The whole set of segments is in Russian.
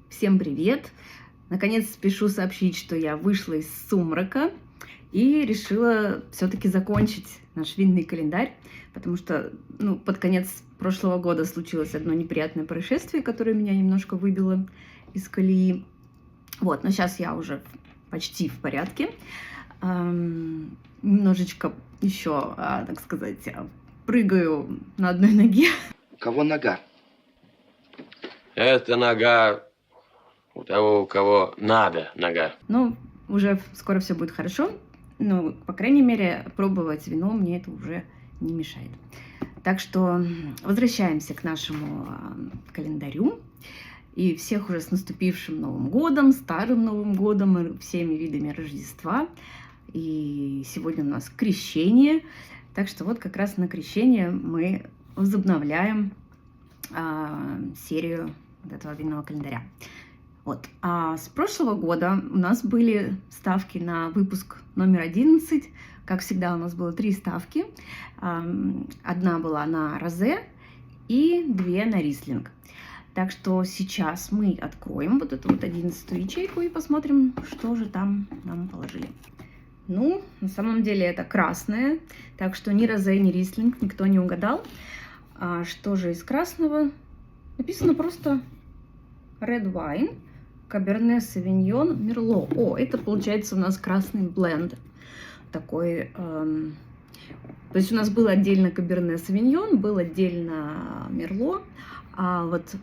Всем привет! Наконец спешу сообщить, что я вышла из сумрака и решила все-таки закончить наш винный календарь, потому что под конец прошлого года случилось одно неприятное происшествие, которое меня немножко выбило из колеи. Вот, но сейчас я уже почти в порядке. Немножечко еще, так сказать, прыгаю на одной ноге. У кого нога? Это нога у того, у кого надо нога. Ну, уже скоро все будет хорошо. Ну, по крайней мере, пробовать вино мне это уже не мешает. Так что возвращаемся к нашему календарю. И всех уже с наступившим Новым годом, Старым Новым годом и всеми видами Рождества. И сегодня у нас крещение. Так что вот как раз на крещение мы возобновляем серию вот этого винного календаря. Вот. А с прошлого года у нас были ставки на выпуск номер 11. Как всегда, у нас было 3 ставки. Одна была на розе и 2 на рислинг. Так что сейчас мы откроем вот эту вот 11-ю ячейку и посмотрим, что же там нам положили. Ну, на самом деле это красное, так что ни розе, ни рислинг никто не угадал. А что же из красного? Написано просто Red Wine, Cabernet Sauvignon, Merlot. О, это получается у нас красный бленд. Такой, то есть у нас был отдельно Cabernet Sauvignon, был отдельно Merlot, а вот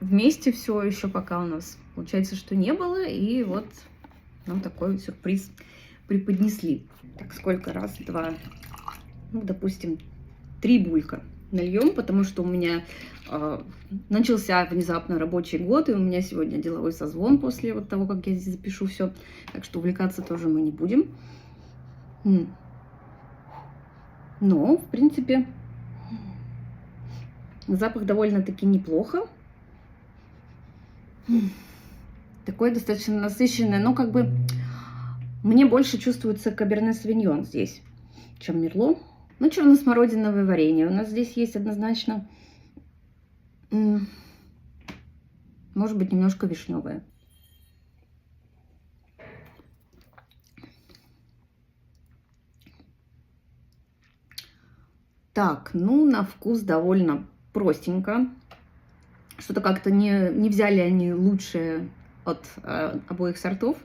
вместе все еще пока у нас получается, что не было. И вот нам такой сюрприз преподнесли. Так, сколько? Раз, два, ну, допустим, 3 булька нальем, потому что у меня начался внезапно рабочий год, и у меня сегодня деловой созвон после вот того, как я здесь запишу все. Так что увлекаться тоже мы не будем. Но, в принципе, запах довольно-таки неплохо. Такое достаточно насыщенное, но как бы мне больше чувствуется Cabernet Sauvignon здесь, чем Merlot. Ну, черно-смородиновое варенье. У нас здесь есть однозначно, может быть, немножко вишневое. Так, ну, на вкус довольно простенько. Что-то как-то не взяли они лучшее от обоих сортов.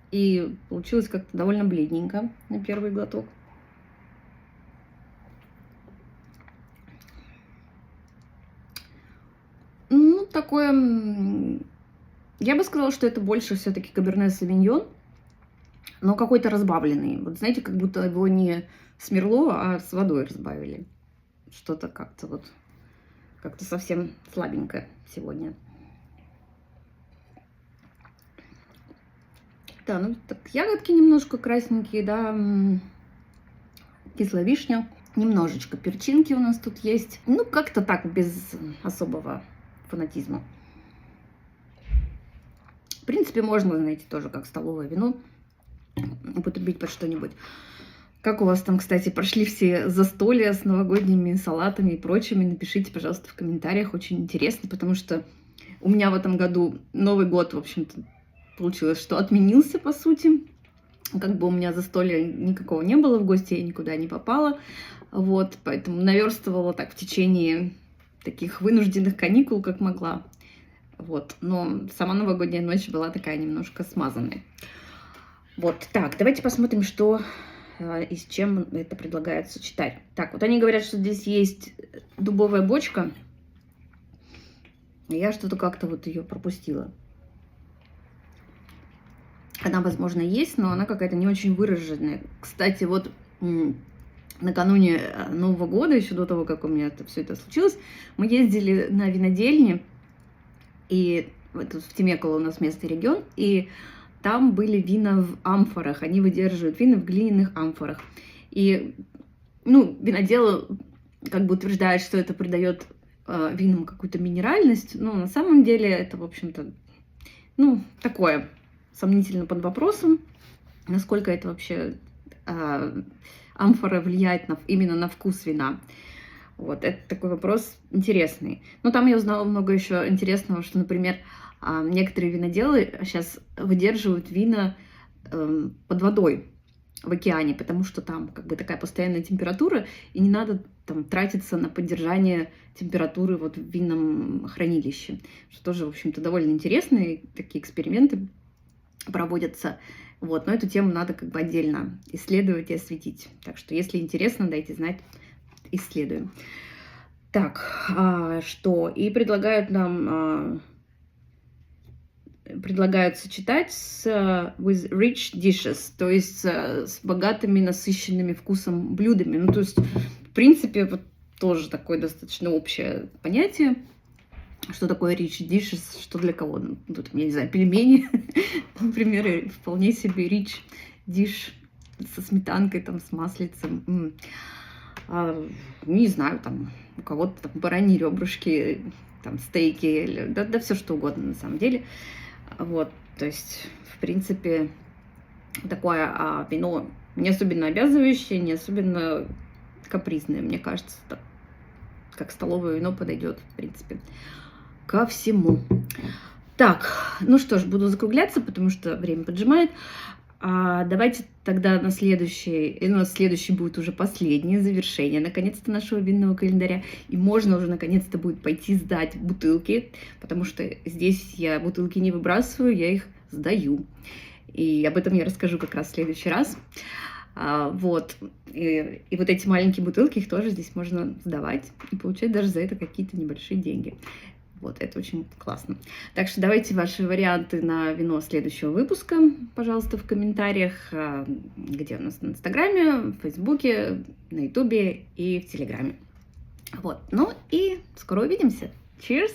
И получилось как-то довольно бледненько на первый глоток. Ну, такое... Я бы сказала, что это больше все-таки Cabernet Sauvignon, но какой-то разбавленный. Вот знаете, как будто его не с Мерло, а с водой разбавили. Что-то как-то вот... Как-то совсем слабенькое сегодня. Да, ну так ягодки немножко красненькие, да. Кислая вишня. Немножечко перчинки у нас тут есть. Ну, как-то так, без особого фанатизма. В принципе, можно, знаете, тоже как столовое вино употребить под что-нибудь. Как у вас там, кстати, прошли все застолья с новогодними салатами и прочими? Напишите, пожалуйста, в комментариях. Очень интересно, потому что у меня в этом году Новый год, в общем-то, получилось, что отменился, по сути. Как бы у меня застолья никакого не было, в гости я никуда не попала. Вот, поэтому наверстывала так в течение таких вынужденных каникул, как могла. Вот, но сама новогодняя ночь была такая немножко смазанная. Вот, так, давайте посмотрим, что и с чем это предлагают сочетать. Так, вот они говорят, что здесь есть дубовая бочка. Я что-то как-то вот ее пропустила. Она, возможно, есть, но она какая-то не очень выраженная. Кстати, вот накануне Нового года, еще до того, как у меня все это случилось, мы ездили на винодельни, и тут в Темекуло у нас место регион, и там были вина в амфорах, они выдерживают вина в глиняных амфорах. И, ну, винодел как бы утверждает, что это придает винам какую-то минеральность, но на самом деле это, в общем-то, ну, такое сомнительно под вопросом, насколько это вообще амфора влияет именно на вкус вина. Вот, это такой вопрос интересный. Но там я узнала много еще интересного, что, например, Некоторые виноделы сейчас выдерживают вина под водой в океане, потому что там как бы такая постоянная температура, и не надо там тратиться на поддержание температуры вот в винном хранилище, что тоже, в общем-то, довольно интересно, и такие эксперименты проводятся. Вот, но эту тему надо как бы отдельно исследовать и осветить. Так что, если интересно, дайте знать, исследуем. Так, что? И предлагают нам предлагают сочетать с with rich dishes, то есть с богатыми, насыщенными вкусом блюдами. Ну, то есть, в принципе, вот тоже такое достаточно общее понятие. Что такое rich dishes, что для кого? Ну, тут, я не знаю, пельмени, например, и вполне себе rich dish со сметанкой, там, с маслицем. Не знаю, там, у кого-то там бараньи ребрышки, там, стейки, да все что угодно, на самом деле. Вот, то есть, в принципе, такое вино не особенно обязывающее, не особенно капризное, мне кажется, так, как столовое вино подойдет, в принципе, ко всему. Так, ну что ж, буду закругляться, потому что время поджимает. Давайте тогда на следующий, и у нас следующий будет уже последнее завершение, наконец-то, нашего винного календаря. И можно уже, наконец-то, будет пойти сдать бутылки, потому что здесь я бутылки не выбрасываю, я их сдаю. И об этом я расскажу как раз в следующий раз. Вот. И вот эти маленькие бутылки, их тоже здесь можно сдавать и получать даже за это какие-то небольшие деньги. Вот, это очень классно. Так что давайте ваши варианты на вино следующего выпуска, пожалуйста, в комментариях, где у нас на Инстаграме, в Фейсбуке, на Ютубе и в Телеграме. Вот, ну и скоро увидимся. Cheers!